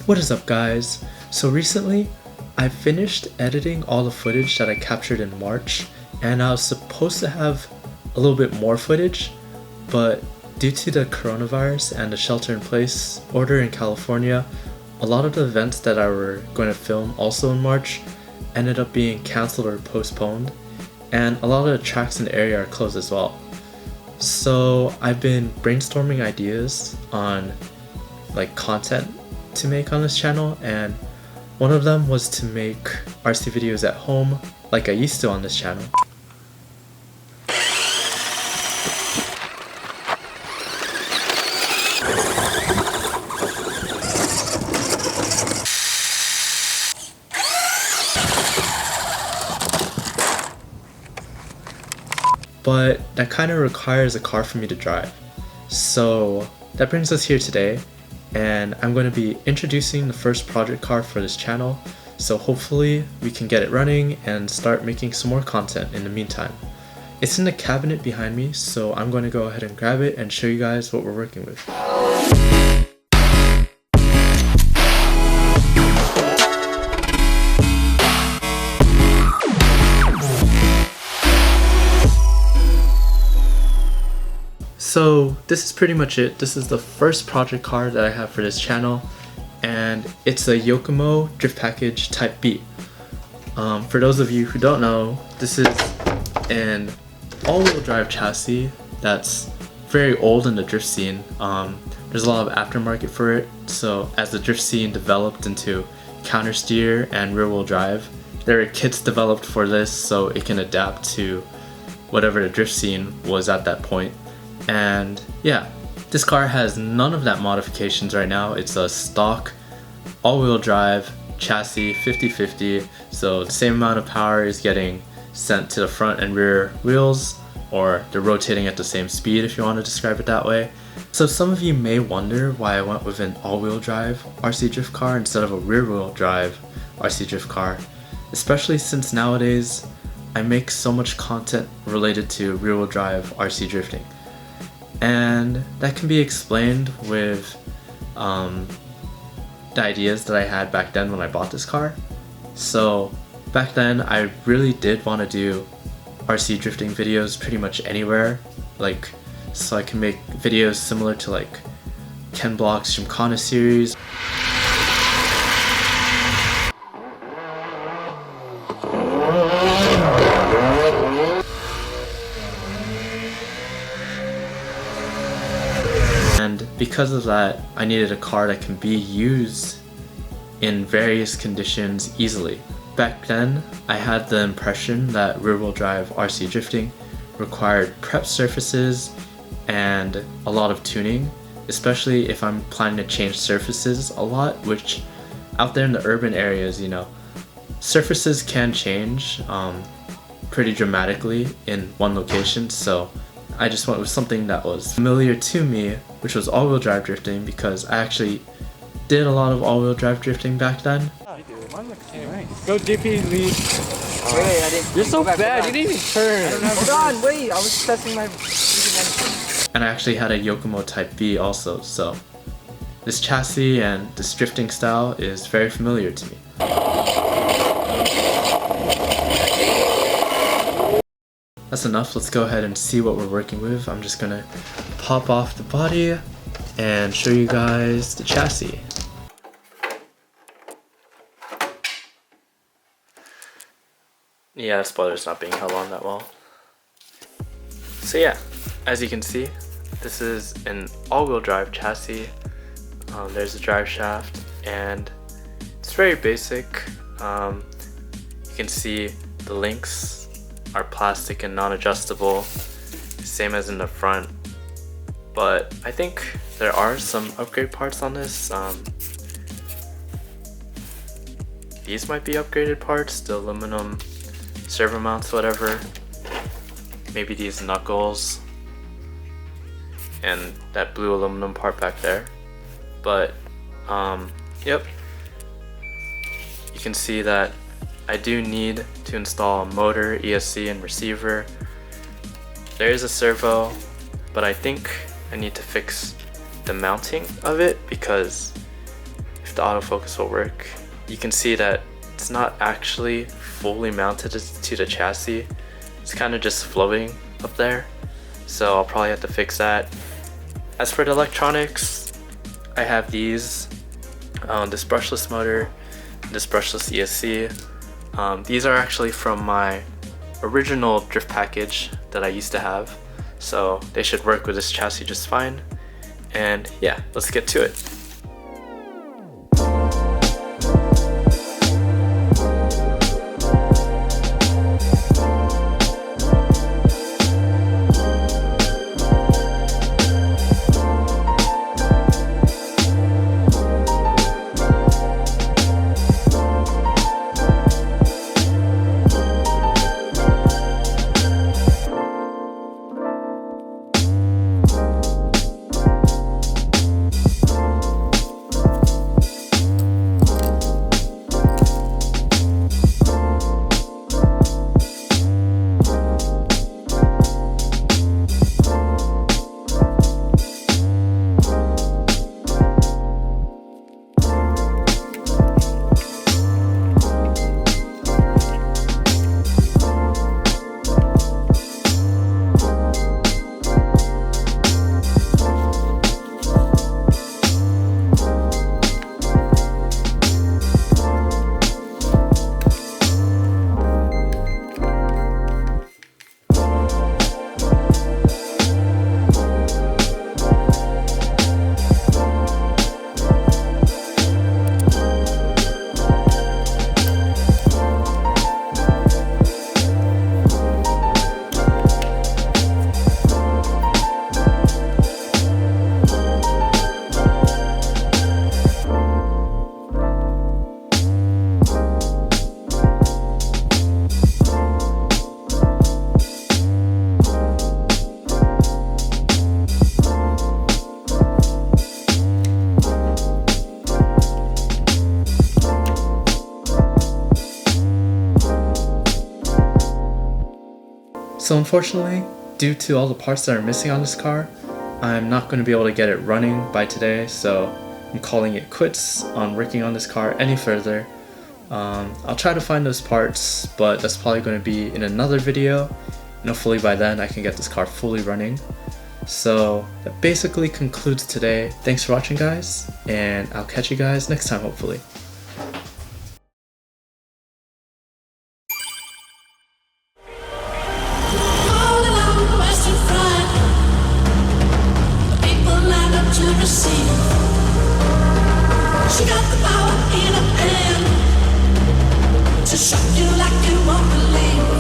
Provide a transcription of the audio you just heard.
What is up, guys? So recently I finished editing all the footage that I captured in March, and I was supposed to have a little bit more footage, but due to the coronavirus and the shelter in place order in California, a lot of the events that I were going to film also in March ended up being cancelled or postponed, and a lot of the tracks in the area are closed as well. So I've been brainstorming ideas on content to make on this channel, and one of them was to make RC videos at home like I used to on this channel. But that kind of requires a car for me to drive. So that brings us here today, and I'm going to be introducing the first project car for this channel, so hopefully we can get it running and start making some more content in the meantime. It's in the cabinet behind me, so I'm going to go ahead and grab it and show you guys what we're working with. So this is pretty much it. This is the first project car that I have for this channel, and it's a Yokomo Drift Package Type B. For those of you who don't know, this is an all-wheel drive chassis that's very old in the drift scene. There's a lot of aftermarket for it, so as the drift scene developed into counter steer and rear wheel drive, there are kits developed for this so it can adapt to whatever the drift scene was at that point. And yeah, this car has none of that modifications right now. It's a stock all-wheel drive chassis 50-50, so the same amount of power is getting sent to the front and rear wheels, or they're rotating at the same speed if you want to describe it that way. So some of you may wonder why I went with an all-wheel drive RC drift car instead of a rear-wheel drive RC drift car, especially since nowadays I make so much content related to rear-wheel drive RC drifting. And that can be explained with the ideas that I had back then when I bought this car. So back then I really did want to do RC drifting videos pretty much anywhere, so I can make videos similar to Ken Block's Gymkhana series. And because of that, I needed a car that can be used in various conditions easily. Back then, I had the impression that rear-wheel drive RC drifting required prep surfaces and a lot of tuning, especially if I'm planning to change surfaces a lot, which out there in the urban areas, surfaces can change pretty dramatically in one location, so I just went with something that was familiar to me, which was all-wheel drive drifting, because I actually did a lot of all-wheel drive drifting back then. Go DP, lead. Wait, I didn't. You're so bad, you didn't even turn. Hold on, wait, I was testing my... And I actually had a Yokomo Type B also, so this chassis and this drifting style is very familiar to me. That's enough, let's go ahead and see what we're working with. I'm just gonna pop off the body and show you guys the chassis. Yeah, the spoiler's not being held on that well. So yeah, as you can see, this is an all-wheel drive chassis. There's a drive shaft, and it's very basic. You can see the links are plastic and non-adjustable, same as in the front, but I think there are some upgrade parts on this. These might be upgraded parts, the aluminum servo mounts, whatever, maybe these knuckles and that blue aluminum part back there, but yep, you can see that I do need to install a motor, ESC, and receiver. There is a servo, but I think I need to fix the mounting of it, because if the autofocus will work. You can see that it's not actually fully mounted to the chassis. It's kind of just floating up there. So I'll probably have to fix that. As for the electronics, I have these, this brushless motor, this brushless ESC. These are actually from my original drift package that I used to have. So they should work with this chassis just fine. And yeah, let's get to it. So unfortunately, due to all the parts that are missing on this car, I'm not going to be able to get it running by today, so I'm calling it quits on working on this car any further. I'll try to find those parts, but that's probably going to be in another video, and hopefully by then I can get this car fully running. So that basically concludes today. Thanks for watching, guys, and I'll catch you guys next time, hopefully. All along the Western Front, the people lined up to receive. She got the power in her hand to shock you like you won't believe.